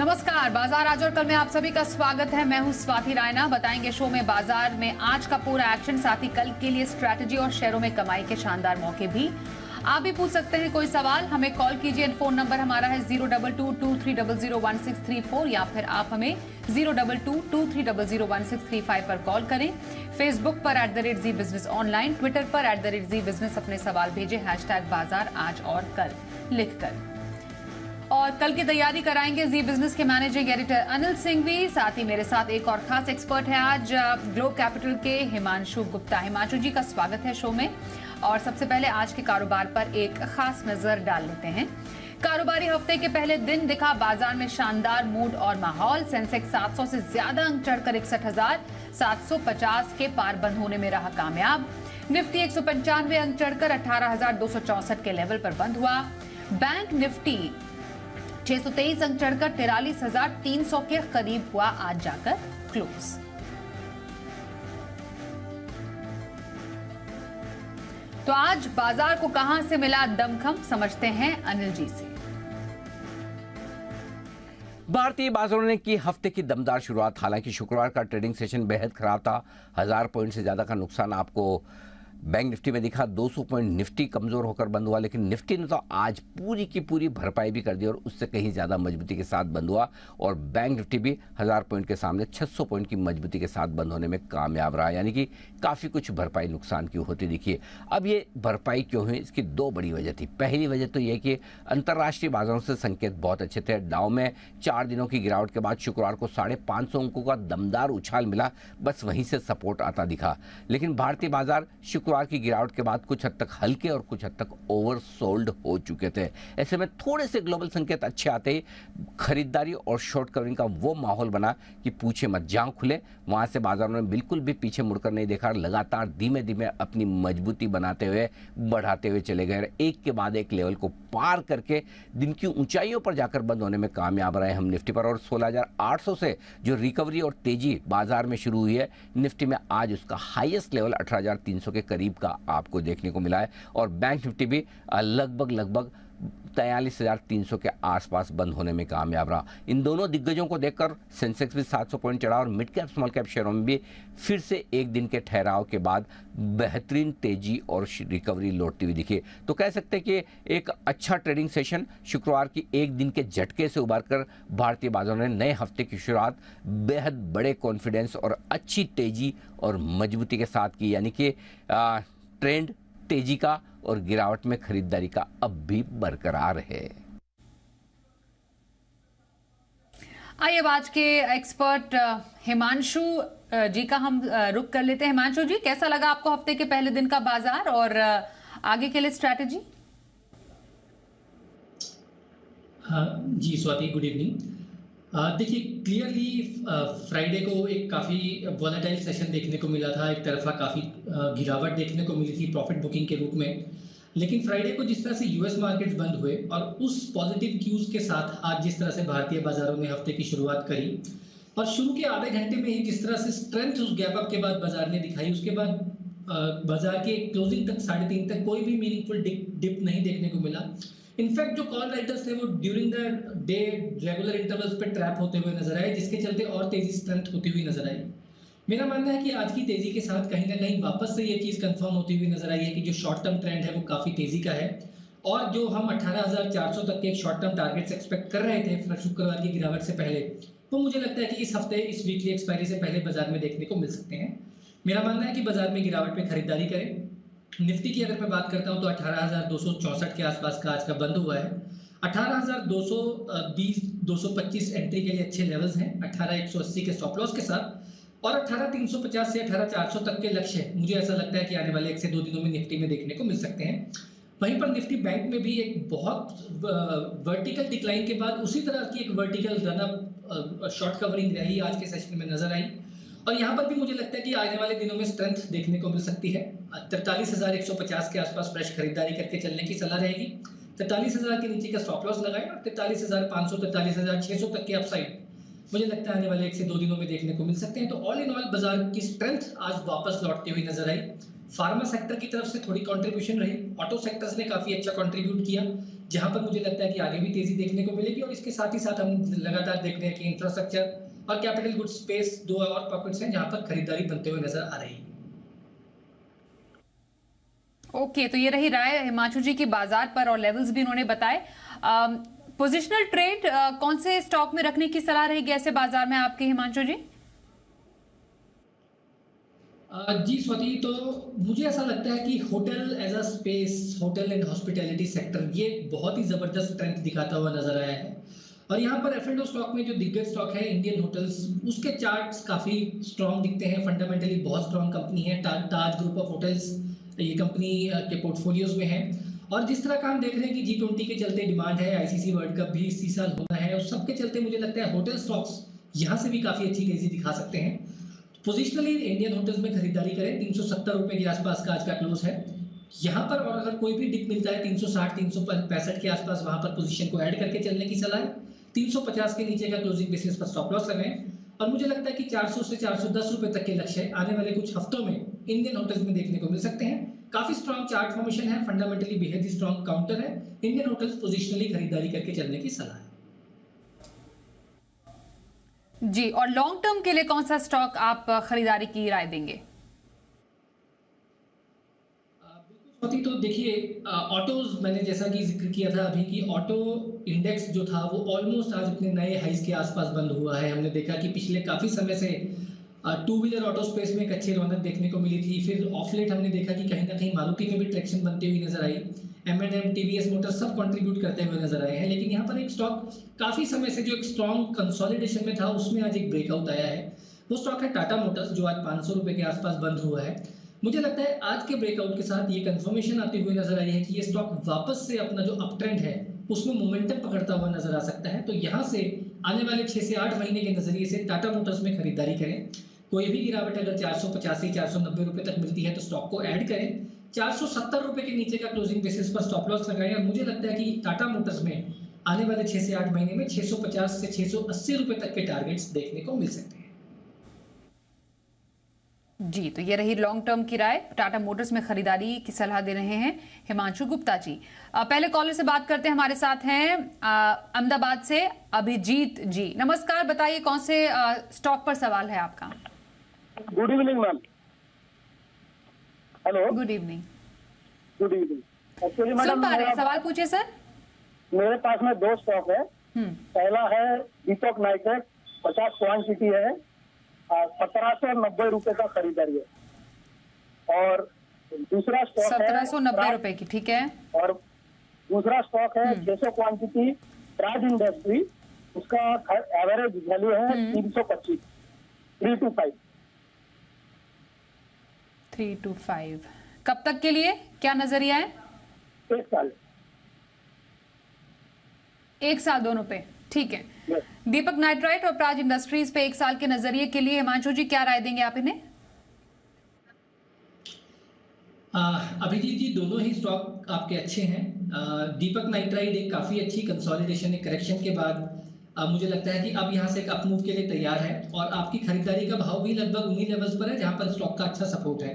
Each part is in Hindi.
नमस्कार, बाजार आज और कल में आप सभी का स्वागत है। मैं हूं स्वाति रायना। बताएंगे शो में बाजार में आज का पूरा एक्शन, साथ ही कल के लिए स्ट्रैटेजी और शेयरों में कमाई के शानदार मौके भी। आप भी पूछ सकते हैं कोई सवाल, हमें कॉल कीजिए। फोन नंबर हमारा है 02223001634 या फिर आप हमें 02223001635 पर कॉल करें। फेसबुक पर @ZEE बिजनेस ऑनलाइन, ट्विटर पर @ZEE बिजनेस अपने सवाल भेजें #बाजार आज और कल लिखकर। और कल की तैयारी कराएंगे जी बिजनेस के मैनेजिंग एडिटर अनिल सिंघवी। साथ ही मेरे साथ एक और खास एक्सपर्ट है आज, ग्लोब कैपिटल के हिमांशु गुप्ता। हिमांशु जी का स्वागत है शो में। और सबसे पहले आज के कारोबार पर एक खास नजर डाल लेते हैं। कारोबारी हफ्ते के पहले दिन दिखा बाजार में शानदार मूड और माहौल। सेंसेक्स 700 से ज्यादा अंक चढ़कर 61,750 के पार बंद होने में रहा कामयाब। निफ्टी 195 अंक चढ़कर 18,264 के लेवल पर बंद हुआ। बैंक निफ्टी 623 अंक चढ़कर 43,300 के करीब हुआ आज जाकर क्लोज। तो आज बाजार को कहां से मिला दमखम, समझते हैं अनिल जी से। भारतीय बाजारों ने की हफ्ते की दमदार शुरुआत। हालांकि शुक्रवार का ट्रेडिंग सेशन बेहद खराब था। 1000 पॉइंट से ज्यादा का नुकसान आपको बैंक निफ्टी में दिखा। 200 पॉइंट निफ्टी कमजोर होकर बंद हुआ, लेकिन निफ्टी ने तो आज पूरी की पूरी भरपाई भी कर दी और उससे कहीं ज्यादा मजबूती के साथ बंद हुआ। और बैंक निफ्टी भी 1000 पॉइंट के सामने 600 पॉइंट की मजबूती के साथ बंद होने में कामयाब रहा। यानी कि काफी कुछ भरपाई नुकसान की होती दिखी। अब ये भरपाई क्यों हुई, इसकी दो बड़ी वजह थी। पहली वजह तो यह कि अंतर्राष्ट्रीय बाजारों से संकेत बहुत अच्छे थे। डाउ में 4 दिनों की गिरावट के बाद शुक्रवार को 550 अंकों का दमदार उछाल मिला, बस वहीं से सपोर्ट आता दिखा। लेकिन भारतीय बाजार शुक्रवार की गिरावट के बाद कुछ हद तक हल्के और कुछ हद तक ओवरसोल्ड हो चुके थे। ऐसे में थोड़े से ग्लोबल संकेत अच्छे आते ही खरीदारी और शॉर्ट कवरिंग का वो माहौल बना कि पूछे मत। जहां खुले वहां से बाजारों ने बिल्कुल भी पीछे मुड़कर नहीं देखा। लगातार धीमे धीमे अपनी मजबूती बनाते हुए बढ़ाते हुए चले गए। एक के बाद एक लेवल को पार करके दिन की ऊंचाइयों पर जाकर बंद होने में कामयाब रहे हम निफ्टी पर। और 16,800 से जो रिकवरी और तेजी बाजार में शुरू हुई है, निफ्टी में आज उसका हाईएस्ट लेवल 18,300 के करीब का आपको देखने को मिला है। और बैंक निफ्टी भी लगभग 43,300 के आसपास बंद होने में कामयाब रहा। इन दोनों दिग्गजों को देखकर सेंसेक्स भी 700 पॉइंट चढ़ा और मिड कैप स्मॉल कैप शेयरों में भी फिर से एक दिन के ठहराव के बाद बेहतरीन तेजी और रिकवरी लौटती हुई दिखी। तो कह सकते हैं कि एक अच्छा ट्रेडिंग सेशन शुक्रवार की एक दिन के झटके से उभर कर भारतीय बाजारों ने नए हफ्ते की शुरुआत बेहद बड़े कॉन्फिडेंस और अच्छी तेजी और मजबूती के साथ की। यानी कि ट्रेंड तेजी का और गिरावट में खरीदारी का अब भी बरकरार है। आइए अब आज के एक्सपर्ट हिमांशु जी का हम रुख कर लेते हैं। हिमांशु जी, कैसा लगा आपको हफ्ते के पहले दिन का बाजार और आगे के लिए स्ट्रैटेजी? हाँ जी स्वाति, गुड इवनिंग। देखिए क्लियरली फ्राइडे को एक काफ़ी वॉलेटाइल सेशन देखने को मिला था। एक तरफा काफ़ी गिरावट देखने को मिली थी प्रॉफिट बुकिंग के रूप में। लेकिन फ्राइडे को जिस तरह से यूएस मार्केट्स बंद हुए और उस पॉजिटिव क्यूज के साथ आज जिस तरह से भारतीय बाजारों ने हफ्ते की शुरुआत करी और शुरू के आधे घंटे में ही जिस तरह से स्ट्रेंथ उस गैप अप के बाद बाजार ने दिखाई, उसके बाद बाजार के क्लोजिंग तक 3:30 तक कोई भी मीनिंगफुल डिप नहीं देखने को मिला। इनफैक्ट जो कॉल राइटर्स थे वो during the day regular intervals पे ट्रैप होते हुए नजर आए, जिसके चलते और तेजी स्ट्रेंथ होती हुई नजर आई। मेरा मानना है कि आज की तेजी के साथ कहीं ना कहीं वापस से ये चीज कंफर्म होती हुई नजर आई है कि जो शॉर्ट टर्म ट्रेंड है वो काफी तेजी का है। और जो हम 18,400 तक के एक शॉर्ट टर्म टारगेट्स एक्सपेक्ट कर रहे थे शुक्रवार की गिरावट से पहले, वो मुझे लगता है कि इस हफ्ते इस वीकली एक्सपायरी से पहले बाजार में देखने को मिल सकते हैं। मेरा मानना है कि बाजार में गिरावट में खरीदारी करें। निफ्टी की अगर मैं बात करता हूं तो 18,264 के आसपास का आज का बंद हुआ है। 18,220 225 एंट्री के लिए अच्छे लेवल्स हैं, 18,180 के स्टॉप लॉस के साथ। और 18,350 से 18,400 तक के लक्ष्य मुझे ऐसा लगता है कि आने वाले 1 से 2 दिनों में निफ्टी में देखने को मिल सकते हैं। वहीं पर निफ्टी बैंक में भी एक बहुत वर्टिकल डिक्लाइन के बाद उसी तरह की एक वर्टिकल रनअप शॉर्ट कवरिंग रही आज के सेशन में नजर आई। और यहाँ पर भी मुझे लगता है कि आने वाले दिनों में स्ट्रेंथ देखने को मिल सकती है। 43,150 के आसपास फ्रेश खरीदारी करके चलने की सलाह रहेगी। 43,000 के नीचे का स्टॉप लॉस लगाएं और 43,500 43,600 तक के अपसाइड मुझे लगता है आने वाले 1 से 2 दिनों में देखने को मिल सकते हैं। तो ऑल इन ऑल बाजार की स्ट्रेंथ आज वापस लौटती हुई नजर आई। फार्मा सेक्टर की तरफ से थोड़ी कंट्रीब्यूशन रही, ऑटो सेक्टर्स ने काफी अच्छा कंट्रीब्यूट किया। जहां पर मुझे लगता है कि आगे भी तेजी देखने को मिलेगी। और इसके साथ ही साथ हम लगातार देख रहे हैं कि इंफ्रास्ट्रक्चर और कैपिटल गुड स्पेस दो और पॉकेट्स हैं जहां पर खरीदारी बनते हुए नजर आ रही है। ओके, तो ये रही राय हिमांशु जी की बाजार पर और लेवल्स भी उन्होंने बताए। पोजिशनल ट्रेड कौन से स्टॉक में रखने की सलाह रहेगी ऐसे बाजार में आपके, हिमांशु जी? जी स्वाति, तो मुझे ऐसा लगता है कि hotel as a space, hotel and hospitality sector ये बहुत ही जबरदस्त स्ट्रेंथ दिखाता हुआ नजर आया है। और यहाँ पर F&O स्टॉक में जो दिग्गज स्टॉक है इंडियन होटल्स, उसके चार्ट्स काफी स्ट्रांग दिखते हैं। फंडामेंटली बहुत स्ट्रांग कंपनी है। ताज ग्रुप ऑफ होटल्स ये कंपनी के पोर्टफोलियोज में है। और जिस तरह का हम देख रहे हैं कि G20 के चलते डिमांड है, ICC वर्ल्ड कप भी इसी साल होना है, और सबके चलते मुझे लगता है होटल स्टॉक्स यहाँ से भी काफी अच्छी तेजी दिखा सकते हैं। पोजिशनली इंडियन होटल्स में खरीदारी करें। 370 रुपए के आसपास का आज का क्लोज है यहाँ पर। और अगर कोई भी डिप मिलता है 360 365 के आसपास, वहां पर पोजीशन को ऐड करके चलने की सलाह है। 350 के नीचे का क्लोजिंग बेसिस पर स्टॉप लॉस लगाएं। और मुझे लगता है कि 400 से 410 रुपए तक के लक्ष्य आने वाले कुछ हफ्तों में इंडियन होटल्स में देखने को मिल सकते हैं। काफी स्ट्रॉन्ग चार्ट फॉर्मेशन है, फंडामेंटली बेहद ही स्ट्रॉन्ग काउंटर है। इंडियन होटल्स पोजिशनली खरीदारी करके चलने की सलाह है। जी, और लॉन्ग टर्म के लिए कौन सा स्टॉक आप खरीदारी की राय देंगे? बिल्कुल, तो देखिए ऑटोज, मैंने जैसा कि जिक्र किया था अभी कि ऑटो इंडेक्स जो था वो ऑलमोस्ट आज अपने नए हाइज के आसपास बंद हुआ है। हमने देखा कि पिछले काफी समय से टू व्हीलर ऑटो स्पेस में एक अच्छी रौनक देखने को मिली थी। फिर ऑफ लेट हमने देखा कि कहीं ना कहीं मारुति में भी ट्रैक्शन बनती हुई नजर आई। M&M, TVS मोटर्स सब कंट्रीब्यूट करते हुए नजर आए हैं। लेकिन यहाँ पर एक स्टॉक काफी समय से जो एक स्ट्रॉन्ग कंसोलिडेशन में था, उसमें आज एक ब्रेकआउट आया है। वो स्टॉक है टाटा मोटर्स, जो आज 500 रुपए के आसपास बंद हुआ है। मुझे लगता है आज के ब्रेकआउट के साथ ये कंफर्मेशन आती हुई नजर आई है कि ये स्टॉक वापस से अपना जो अप ट्रेंड है उसमें मोमेंटम पकड़ता हुआ नजर आ सकता है। तो यहाँ से आने वाले 6 से 8 महीने के नजरिए से टाटा मोटर्स में खरीदारी करें। कोई भी गिरावट अगर 485 490 रुपए तक मिलती है तो स्टॉक को ऐड करें। 470 रुपए के नीचे का क्लोजिंग बेसिस पर स्टॉप लॉस लगाएं। और मुझे लगता है कि टाटा मोटर्स में आने वाले 6 से 8 महीने में 650 से 680 रुपए तक के टारगेट्स देखने को मिल सकते हैं। जी, तो ये रही लॉन्ग टर्म की राय। टाटा मोटर्स में खरीदारी की सलाह दे रहे हैं हिमांशु गुप्ता जी। पहले कॉलर से बात करते हैं। हमारे साथ हैं अहमदाबाद से अभिजीत जी। नमस्कार, बताइए कौन से स्टॉक पर सवाल है आपका? Good evening ma'am. Hello, good evening. Good evening. Actually सुन मैडम पा रहे हैं, सवाल पूछिए सर। मेरे पास में 2 स्टॉक है। पहला है दीपक नाइट्रेट, 50 क्वांटिटी है, 1790 रुपए का खरीदारी है। और दूसरा स्टॉक है 1790 रुपए की, ठीक है। और दूसरा स्टॉक है 600 क्वांटिटी प्राज इंडस्ट्री, उसका एवरेज वैल्यू है 325, 325। 325 कब तक के लिए, क्या नजरिया है? 1 साल। 1 साल दोनों पे, ठीक है। Yes. दीपक नाइट्राइट और प्राज इंडस्ट्रीज पे 1 साल के नजरिए के लिए हिमांशु जी क्या राय देंगे आप इन्हें? अभिजीत जी, दोनों ही स्टॉक आपके अच्छे हैं। दीपक नाइट्राइट एक काफी अच्छी कंसोलिडेशन, एक करेक्शन के बाद मुझे लगता है कि अब यहाँ से एक अप मूव के लिए तैयार है। और आपकी खरीदारी का भाव भी लगभग उन्हीं लेवल्स पर है जहां पर स्टॉक का अच्छा सपोर्ट है।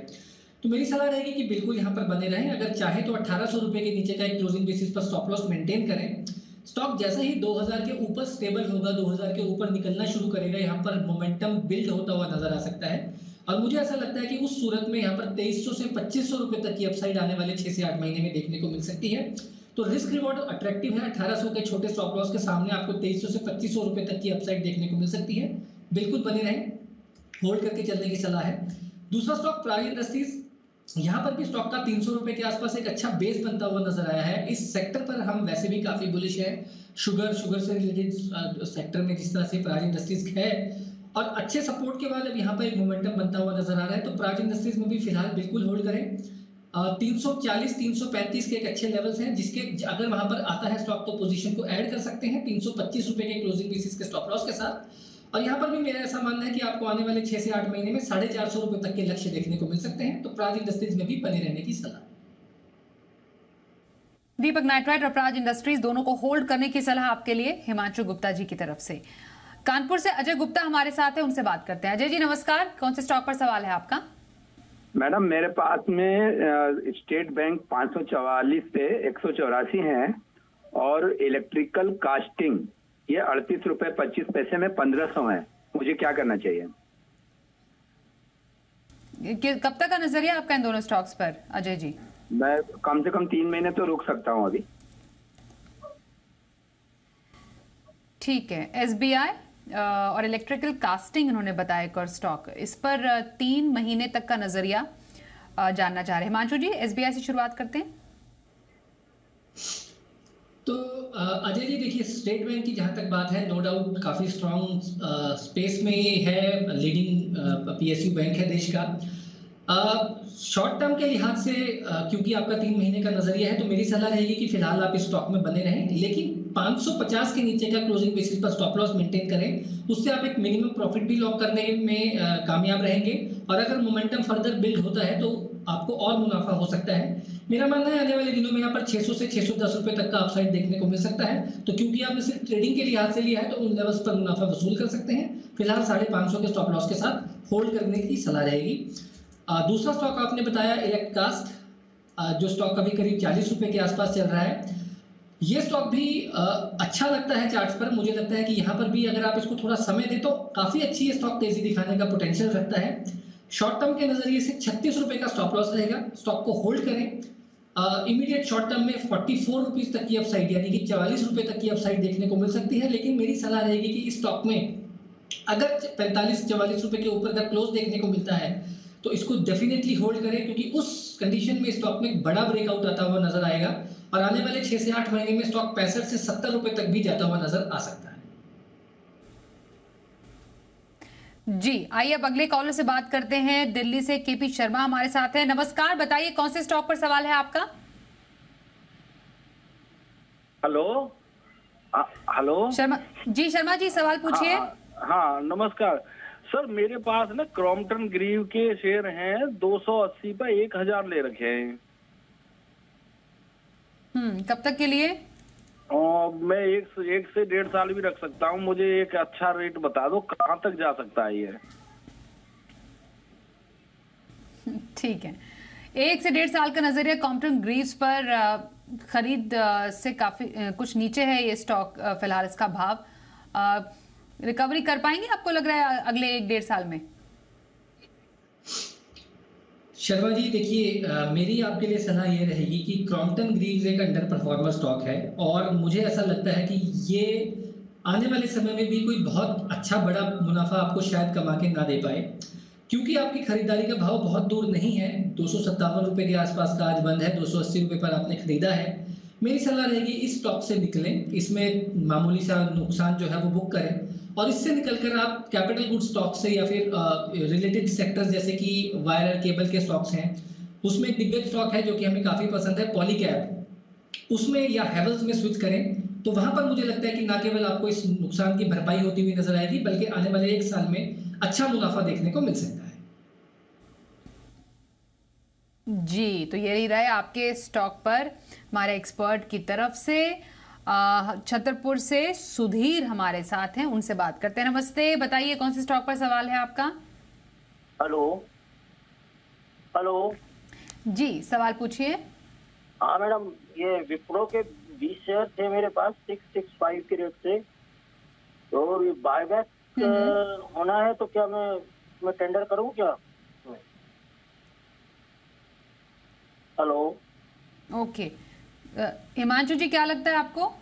तो मेरी सलाह रहेगी कि बिल्कुल यहाँ पर बने रहें। अगर चाहे तो 1800 रुपए के नीचे का एक क्लोजिंग बेसिस पर स्टॉप लॉस मेंटेन करें। स्टॉक जैसे ही 2000 के ऊपर स्टेबल होगा, 2000 के ऊपर निकलना शुरू करेगा, यहाँ पर मोमेंटम बिल्ड होता हुआ नजर आ सकता है। और मुझे ऐसा लगता है कि उस सूरत में यहाँ पर 2300 से 2500 रुपए तक की अपसाइड आने वाले 6 से 8 महीने में देखने को मिल सकती है। तो रिस्क रिवॉर्ड अट्रैक्टिव है। 1800 के छोटे स्टॉप लॉस के सामने आपको 2300 से 2500 रुपए तक की अपसाइड देखने को मिल सकती है। बिल्कुल बने रहें, होल्ड करके चलने की सलाह है। दूसरा स्टॉक प्राज इंडस्ट्रीज, यहाँ पर भी स्टॉक का 300 रुपए के आसपास एक अच्छा बेस बनता हुआ नजर आया है। इस सेक्टर पर हम वैसे भी काफी बुलिश है। शुगर से रिलेटेड सेक्टर में जिस तरह से प्राज इंडस्ट्रीज है, और अच्छे सपोर्ट के बाद अब यहाँ पर एक मोमेंटम बनता हुआ नजर आ रहा है। तो प्राज इंडस्ट्रीज में भी फिलहाल बिल्कुल होल्ड करें। 340 335 के एक अच्छे लेवल्स हैं, जिसके अगर वहां पर आता है स्टॉक तो पोजीशन को ऐड कर सकते हैं 325 रुपए के क्लोजिंग बेसिस के स्टॉप लॉस के साथ। और यहाँ पर भी मेरा ऐसा मानना है कि आपको आने वाले 6 से 8 महीने में 450 रुपए तक के लक्ष्य देखने को मिल सकते हैं। तो प्राज इंडस्ट्रीज में भी बने रहने की सलाह। दीपक नाइट्राइट और प्राज इंडस्ट्रीज दोनों को होल्ड करने की सलाह आपके लिए हिमांशु गुप्ता जी की तरफ से। कानपुर से अजय गुप्ता हमारे साथ है, उनसे बात करते हैं। अजय जी नमस्कार, कौन से स्टॉक पर सवाल है आपका? मैडम, मेरे पास में स्टेट बैंक 544 से 184 है, और इलेक्ट्रिकल कास्टिंग ये 38 रुपए 25 पैसे में 1500 है। मुझे क्या करना चाहिए? कब तक का नजरिया आपका इन दोनों स्टॉक्स पर अजय जी? मैं कम से कम 3 महीने तो रुक सकता हूँ अभी। ठीक है, एसबीआई और इलेक्ट्रिकल कास्टिंग इन्होंने बताया एक और स्टॉक, इस पर 3 महीने तक का नजरिया जानना चाह रहे हैं। हिमांशु जी, एसबीआई से शुरुआत करते हैं। तो अजय जी देखिए, स्टेट बैंक की जहां तक बात है, नो डाउट काफी स्ट्रांग स्पेस में है, लीडिंग पीएसयू बैंक है देश का। शॉर्ट टर्म के लिहाज से क्योंकि आपका 3 महीने का नजरिया है, तो मेरी सलाह रहेगी कि फिलहाल आप इस स्टॉक में बने रहें, लेकिन 550 के नीचे का क्लोजिंग बेसिस पर स्टॉप लॉस मेंटेन करें। उससे आप एक मिनिमम प्रॉफिट भी लॉक करने में कामयाब रहेंगे, और अगर मोमेंटम फर्दर बिल्ड होता है तो आपको और मुनाफा हो सकता है। मेरा मानना है आने वाले दिनों में यहाँ पर 600 से 610 रुपए तक का अपसाइड देखने को मिल सकता है। तो क्योंकि आपने सिर्फ ट्रेडिंग के लिहाज से लिया है, तो उन लेवल्स पर मुनाफा वसूल कर सकते हैं। फिलहाल 550 के स्टॉप लॉस के साथ होल्ड करने की सलाह रहेगी। दूसरा स्टॉक आपने बताया इलेक्ट्कास्ट, जो स्टॉक अभी करीब 40 रुपए के आसपास चल रहा है। ये स्टॉक भी अच्छा लगता है चार्ट्स पर। मुझे लगता है कि यहाँ पर भी अगर आप इसको थोड़ा समय दें तो काफी अच्छी ये स्टॉक तेजी दिखाने का पोटेंशियल रखता है। शॉर्ट टर्म के नजरिए से 36 रुपए का स्टॉप लॉस रहेगा, स्टॉक को होल्ड करें। इमीडिएट शॉर्ट टर्म में 44 रुपीज तक की अपसाइड, यानी कि 44 रुपए तक की अपसाइड देखने को मिल सकती है। लेकिन मेरी सलाह रहेगी कि इस स्टॉक में अगर 45-44 रुपए के ऊपर का क्लोज देखने को मिलता है तो इसको डेफिनेटली होल्ड करें, क्योंकि उस कंडीशन में स्टॉक में एक बड़ा ब्रेकआउट आता हुआ नजर आएगा, और आने वाले 6 से 8 महीने में स्टॉक 65 से 70 रुपए तक भी जाता हुआ नजर आ सकता है। जी, आइए अब अगले कॉलर से बात करते हैं। दिल्ली से केपी शर्मा हमारे साथ हैं। नमस्कार, बताइए कौन से स्टॉक पर सवाल है आपका? हेलो हेलो शर्मा जी सवाल पूछिए। हाँ, नमस्कार सर। मेरे पास ना क्रॉम्पटन ग्रीव के शेयर हैं, 280 पे 1000 ले रखे हैं। कब तक के लिए? मैं एक से 1.5 साल भी रख सकता हूँ। मुझे एक अच्छा रेट बता दो, कहाँ तक जा सकता है ये? ठीक है, 1 से 1.5 साल का नजरिया क्रॉम्पटन ग्रीव्स पर खरीद से काफी कुछ नीचे है ये स्टॉक। फिलहाल इसका भाव रिकवरी कर पाएंगे आपको लग रहा है अगले 1-1.5 साल में? शर्मा जी देखिए, मेरी आपके लिए सलाह ये रहेगी कि क्रॉम्पटन ग्रीव्स एक अंडर परफॉर्मर स्टॉक है, और मुझे ऐसा लगता है कि ये आने वाले समय में भी कोई बहुत अच्छा बड़ा मुनाफा आपको शायद कमा के ना दे पाए, क्योंकि आपकी खरीदारी का भाव बहुत दूर नहीं है। 257 रुपए के आसपास का आज बंद है, 280 रुपए पर आपने खरीदा है। मेरी सलाह रहेगी इस स्टॉक से निकलें, इसमें मामूली सा नुकसान जो है वो बुक करें, और इससे निकलकर आप कैपिटल गुड स्टॉक से या फिर रिलेटेड सेक्टर्स जैसे कि वायर केबल के स्टॉक्स हैं, उसमें एक दिग्गज स्टॉक है जो कि हमें काफी पसंद है, पॉलीकैब, उसमें या हेवल्स में स्विच करें। तो वहां पर मुझे लगता है कि ना केवल आपको इस नुकसान की भरपाई होती हुई नजर आएगी, बल्कि आने वाले 1 साल में अच्छा मुनाफा देखने को मिल सकता है। जी, तो यही रहे आपके स्टॉक पर हमारे एक्सपर्ट की तरफ से। छतरपुर से सुधीर हमारे साथ हैं, उनसे बात करते हैं। नमस्ते, बताइए कौन से स्टॉक पर सवाल है आपका? हेलो हेलो जी, सवाल पूछिए। हाँ मैडम, ये विप्रो के 20 शेयर थे मेरे पास 665 के रेट से, तो ये बायबैक होना है तो क्या मैं टेंडर करूँ क्या? हेलो, ओके, हिमांशु जी क्या लगता है आपको?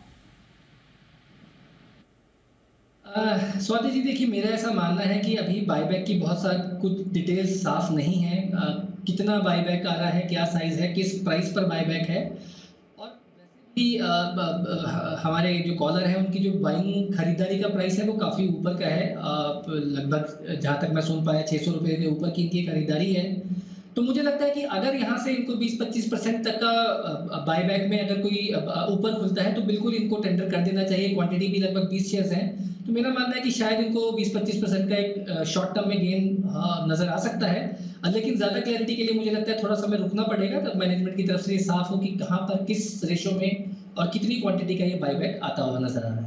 स्वाति जी देखिए, मेरा ऐसा मानना है कि अभी बायबैक की बहुत सारी कुछ डिटेल्स साफ नहीं है। कितना बायबैक आ रहा है, क्या साइज है, किस प्राइस पर बायबैक है, और वैसे भी हमारे जो कॉलर हैं उनकी जो बाइंग खरीदारी का प्राइस है वो काफ़ी ऊपर का है। लगभग जहाँ तक मैं सुन पाया 600 रुपये के ऊपर की इनकी खरीदारी है। तो मुझे लगता है कि अगर यहाँ से इनको 20-25% तक का बायबैक में अगर कोई ऊपर खुलता है तो बिल्कुल इनको टेंडर कर देना चाहिए। क्वांटिटी भी लगभग 20 शेयर्स हैं, तो मेरा मानना है कि शायद इनको 20-25% का एक शॉर्ट टर्म में गेन नजर आ सकता है। लेकिन ज्यादा क्लैरिटी के लिए मुझे लगता है थोड़ा समय रुकना पड़ेगा, तब मैनेजमेंट की तरफ से ये साफ हो कि कहाँ पर किस रेशो में और कितनी क्वांटिटी का ये बायबैक आता हुआ नजर आ रहा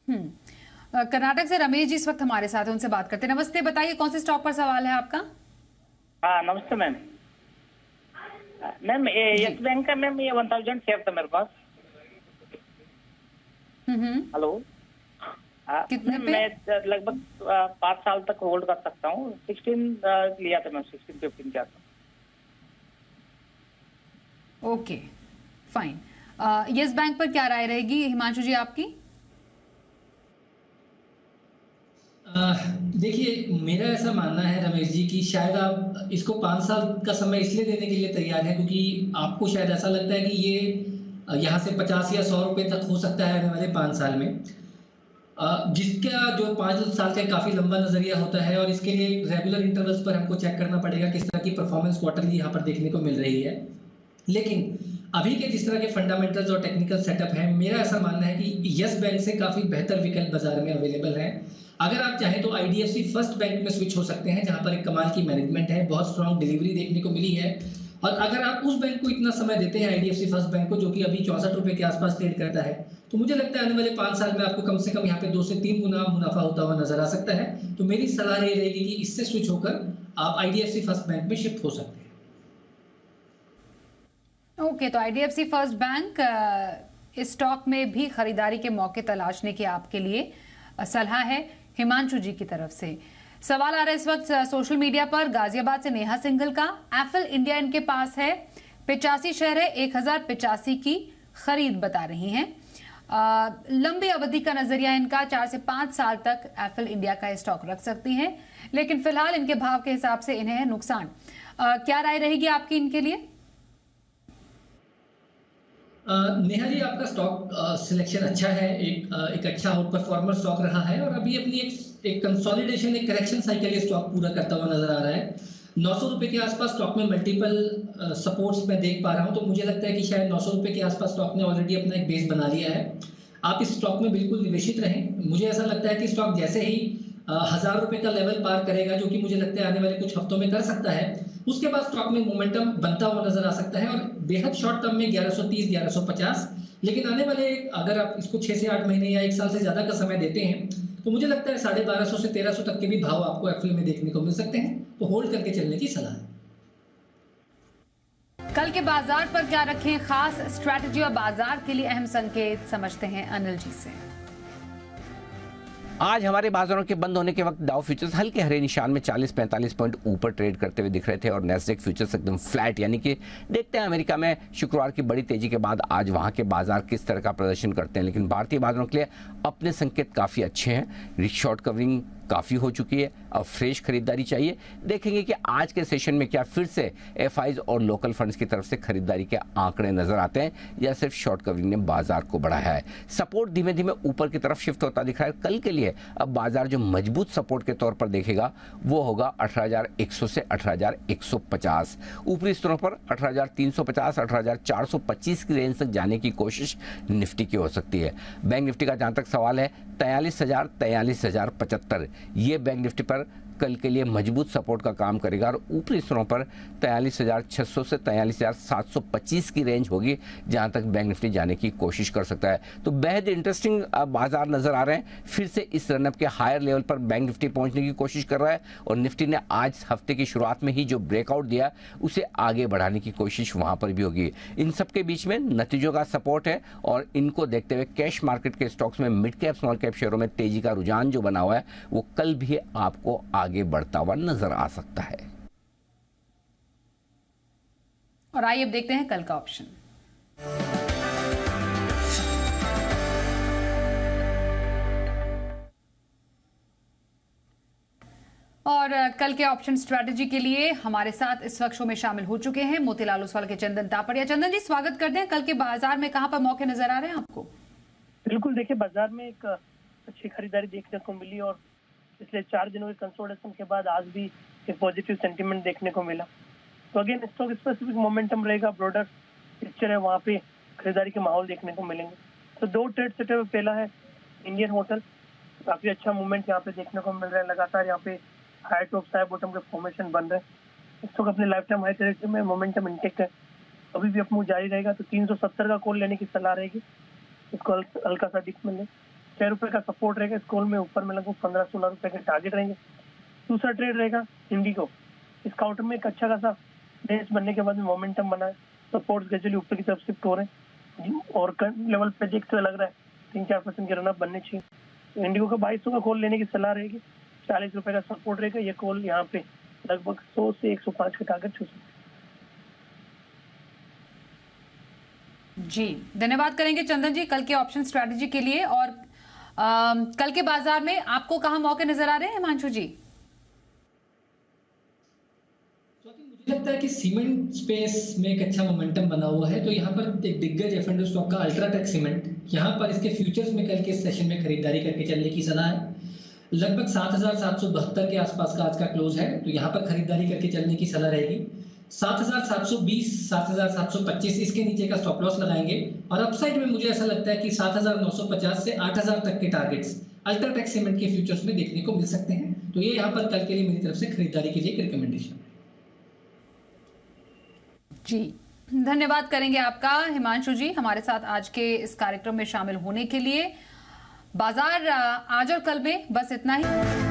है। कर्नाटक से रमेश जी इस वक्त हमारे साथ हैं, उनसे बात करते हैं। नमस्ते, बताइए कौन से स्टॉक पर सवाल है आपका? हाँ नमस्ते मैम। मैम यस बैंक का मैम ये 1000 शेयर था मेरे पास। हेलो कितने पे? मैं लगभग 5 साल तक होल्ड कर सकता हूँ। 16 लिया था मैम, 16-15 के आसपास। Okay fine. यस बैंक पर क्या राय रहेगी हिमांशु जी आपकी? देखिए, मेरा ऐसा मानना है रमेश जी कि शायद आप इसको 5 साल का समय इसलिए देने के लिए तैयार हैं क्योंकि आपको शायद ऐसा लगता है कि ये यहाँ से 50 या 100 रुपए तक हो सकता है आने वाले 5 साल में, जिसका जो 5 साल का काफ़ी लंबा नज़रिया होता है और इसके लिए रेगुलर इंटरवल्स पर हमको चेक करना पड़ेगा किस तरह की परफॉर्मेंस क्वार्टरली यहाँ पर देखने को मिल रही है। लेकिन अभी के जिस तरह के फंडामेंटल्स और टेक्निकल सेटअप है, मेरा ऐसा मानना है कि यस बैंक से काफ़ी बेहतर विकल्प बाजार में अवेलेबल है। अगर आप चाहें तो IDFC फर्स्ट बैंक में स्विच हो सकते हैं, जहां पर एक कमाल की मैनेजमेंट है, बहुत स्ट्रांग डिलीवरी देखने को मिली है। और अगर आप उस बैंक को इतना समय देते हैं IDFC फर्स्ट बैंक को, जो कि अभी 64 रुपए के आसपास ट्रेड करता है, तो मुझे लगता है आने वाले 5 साल में आपको कम से कम यहाँ पे 2 से 3 गुना मुनाफा होता हुआ नजर आ सकता है। तो मेरी सलाह ये रहेगी कि इससे स्विच होकर आप IDFC फर्स्ट बैंक में शिफ्ट हो सकते हैं। ओके, तो IDFC फर्स्ट बैंक इस स्टॉक में भी खरीदारी के मौके तलाशने की आपके लिए सलाह है हिमांशु जी की तरफ से। सवाल आ रहा है इस वक्त सोशल मीडिया पर गाजियाबाद से नेहा सिंघल का। एफएल इंडिया इनके पास है, 85 शेयर है, 1085 की खरीद बता रही हैं। लंबी अवधि का नजरिया इनका 4 से 5 साल तक एफएल इंडिया का स्टॉक रख सकती हैं, लेकिन फिलहाल इनके भाव के हिसाब से इन्हें नुकसान। क्या राय रहेगी आपकी इनके लिए? नेहा जी, आपका स्टॉक सिलेक्शन अच्छा है, एक अच्छा आउट परफॉर्मर स्टॉक रहा है और अभी अपनी एक कंसोलिडेशन, एक करेक्शन साइकिल ये स्टॉक पूरा करता हुआ नजर आ रहा है। 900 रुपए के आसपास स्टॉक में मल्टीपल सपोर्ट्स मैं देख पा रहा हूं, तो मुझे लगता है कि शायद 900 रुपए के आसपास स्टॉक ने ऑलरेडी अपना एक बेस बना लिया है। आप इस स्टॉक में बिल्कुल निवेशित रहें। मुझे ऐसा लगता है कि स्टॉक जैसे ही 1000 रुपए का लेवल पार करेगा, जो कि मुझे लगता है आने वाले कुछ हफ्तों में कर सकता है, उसके बाद स्टॉक में मोमेंटम बनता हुआ नजर आ सकता है और बेहद शॉर्ट टर्म में 1130 1150। लेकिन आने वाले, अगर आप इसको 6 से 8 महीने या 1 साल से ज्यादा का समय देते हैं, तो मुझे लगता है 1250 से 1300 तक के भी भाव आपको एफएल में देखने को मिल सकते हैं। तो होल्ड करके चलने की सलाह है। कल के बाजार पर क्या रखें खास स्ट्रैटेजी और बाजार के लिए अहम संकेत, समझते हैं अनिल जी से। आज हमारे बाजारों के बंद होने के वक्त डाउ फ्यूचर्स हल्के हरे निशान में 40-45 पॉइंट ऊपर ट्रेड करते हुए दिख रहे थे और नैस्डैक फ्यूचर्स एकदम फ्लैट, यानी कि देखते हैं अमेरिका में शुक्रवार की बड़ी तेजी के बाद आज वहां के बाजार किस तरह का प्रदर्शन करते हैं। लेकिन भारतीय बाजारों के लिए अपने संकेत काफी अच्छे हैं। शॉर्ट कवरिंग काफ़ी हो चुकी है, अब फ्रेश खरीदारी चाहिए। देखेंगे कि आज के सेशन में क्या फिर से एफआईज और लोकल फंड्स की तरफ से खरीदारी के आंकड़े नजर आते हैं या सिर्फ शॉर्ट कवरिंग ने बाजार को बढ़ाया है। सपोर्ट धीमे धीमे ऊपर की तरफ शिफ्ट होता दिख रहा है। कल के लिए अब बाजार जो मजबूत सपोर्ट के तौर पर देखेगा वो होगा 18,100 से 18,150। ऊपरी स्तरों पर 18,350 18,425 की रेंज तक जाने की कोशिश निफ्टी की हो सकती है। बैंक निफ्टी का जहां तक सवाल है 43,000 43,075, ये बैंक निफ्टी पर कल के लिए मजबूत सपोर्ट का काम करेगा और ऊपरी स्तरों पर 43,600 से 43,725 की रेंज होगी जहां तक बैंक निफ्टी जाने की कोशिश कर सकता है। तो बेहद इंटरेस्टिंग बाजार नजर आ रहे हैं। फिर से इस रनअप के हायर लेवल पर बैंक निफ्टी पहुंचने की कोशिश कर रहा है और निफ्टी ने आज हफ्ते की शुरुआत में ही जो ब्रेकआउट दिया उसे आगे बढ़ाने की कोशिश वहां पर भी होगी। इन सबके बीच में नतीजों का सपोर्ट है और इनको देखते हुए कैश मार्केट के स्टॉक्स में मिड कैप स्मॉल कैप शेयरों में तेजी का रुझान जो बना हुआ है वो कल भी आपको आगे बढ़ता हुआ नजर आ सकता है। और आइए अब देखते हैं कल का ऑप्शन। और कल के ऑप्शन स्ट्रैटेजी के लिए हमारे साथ इस वक्त शो में शामिल हो चुके हैं मोतीलाल ओसवाल के चंदन तापड़िया। चंदन जी, स्वागत करते हैं। कल के बाजार में कहां पर मौके नजर आ रहे हैं आपको? बिल्कुल, देखिए बाजार में एक अच्छी खरीदारी देखने को मिली और पिछले 4 दिनों के कंसोलिडेशन के बाद आज भी एक पॉजिटिव सेंटीमेंट देखने को मिला। तो अगेन स्टॉक स्पेसिफिक मोमेंटम रहेगा, ब्रॉडर पिक्चर है, वहाँ पे खरीदारी के माहौल देखने को मिलेंगे। तो 2 ट्रेड सेटअप, पहला है इंडियन होटल, काफी अच्छा मूवमेंट यहाँ पे देखने को मिल रहा है। लगातार यहाँ पे हाई टॉप हाई बॉटम के फॉर्मेशन बन रहे हैं। स्टॉक अपने लाइफ टाइम हाई टेरिटरी में, मोमेंटम इंटेक्ट है, अभी भी अपमूव जारी रहेगा। तो 370 का कॉल लेने की सलाह रहेगी, इसको हल्का सा डिप में ले। 6 रुपए का सपोर्ट रहेगा, इस कॉल में ऊपर में लगभग 15-16 रुपए के टारगेट रहेंगे। दूसरा ट्रेड रहेगा इंडिगो, इस काउंटर में एक अच्छा खासा बेस बनने के बाद में मोमेंटम बना है, सपोर्ट्स ग्रेजुअली ऊपर की तरफ शिफ्ट हो रहे हैं और करंट लेवल पे देखते हुए लग रहा है 3-4% के रनअप बनने चाहिए। तो इंडिगो का 2200 का कॉल लेने की सलाह रहेगी, 40 रुपए का सपोर्ट रहेगा, ये कॉल यहाँ पे लगभग 100 से 105 के टारगेट छू सकते हैं। जी धन्यवाद करेंगे चंदन जी कल के ऑप्शन स्ट्रैटेजी के लिए। और कल के बाजार में आपको कहां मौके नजर आ रहे हैं हिमांशु जी? मुझे लगता है कि सीमेंट स्पेस में एक अच्छा मोमेंटम बना हुआ है, तो यहाँ पर एक दिग्गज एफ&ओ स्टॉक का अल्ट्राटेक सीमेंट, यहाँ पर इसके फ्यूचर्स में कल के सेशन में खरीदारी करके चलने की सलाह है। लगभग 7,772 के आसपास का आज का क्लोज है, तो यहाँ पर खरीदारी करके चलने की सलाह रहेगी। 7,720, 7,725 इसके नीचे का स्टॉप लॉस लगाएंगे और अपसाइड में मुझे ऐसा लगता है कि 7,950 से 8,000 तक के टारगेट्स अल्ट्राटेक सीमेंट के फ्यूचर्स में देखने को मिल सकते हैं। तो ये यहाँ पर कल के लिए मेरी तरफ से खरीदारी की एक रिकमेंडेशन। जी धन्यवाद करेंगे आपका हिमांशु जी हमारे साथ आज के इस कार्यक्रम में शामिल होने के लिए। बाजार आज और कल में बस इतना ही।